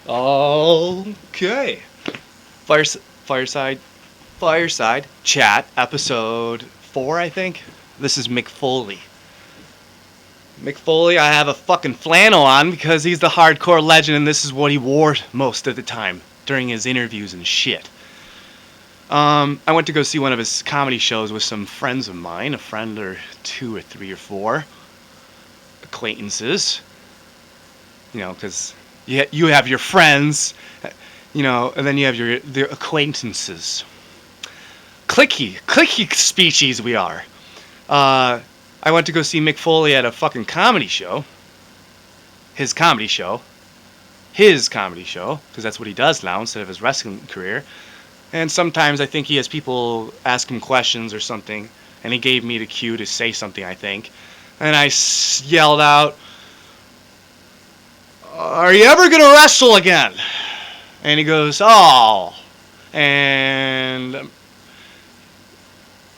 Okay. Fires- Fireside, Fireside Chat, episode 4, I think. This is Mick Foley. Mick Foley, I have a fucking flannel on because he's the hardcore legend and this is what he wore most of the time during his interviews and shit. I went to go see one of his comedy shows with some friends of mine, a friend or two or three or four acquaintances. You know, because you have your friends, and then you have your acquaintances. Clicky species we are. I went to go see Mick Foley at a fucking comedy show. His comedy show. Because that's what he does now instead of his wrestling career. And sometimes I think he has people ask him questions or something, and he gave me the cue to say something, I think. And I yelled out, "Are you ever going to wrestle again?" And he goes, "Oh." And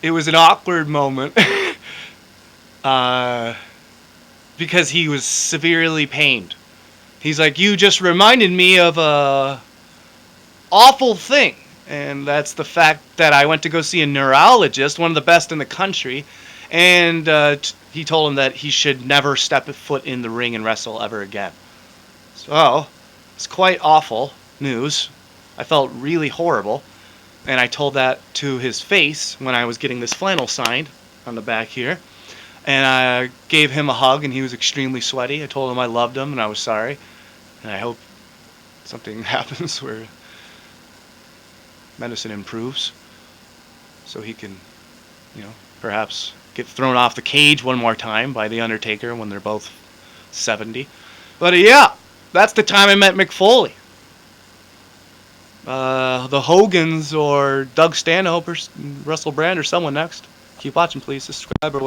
it was an awkward moment because he was severely pained. He's like, "You just reminded me of a awful thing." And that's the fact that I went to go see a neurologist, one of the best in the country, and he told him that he should never step a foot in the ring and wrestle ever again. So, it's quite awful news. I felt really horrible, and I told that to his face when I was getting this flannel signed on the back here. And I gave him a hug, and he was extremely sweaty. I told him I loved him, and I was sorry. And I hope something happens where medicine improves so he can, perhaps get thrown off the cage one more time by The Undertaker when they're both 70. But yeah, that's the time I met Mick Foley. The Hogans or Doug Stanhope or Russell Brand or someone next. Keep watching, please. Subscribe or whatever.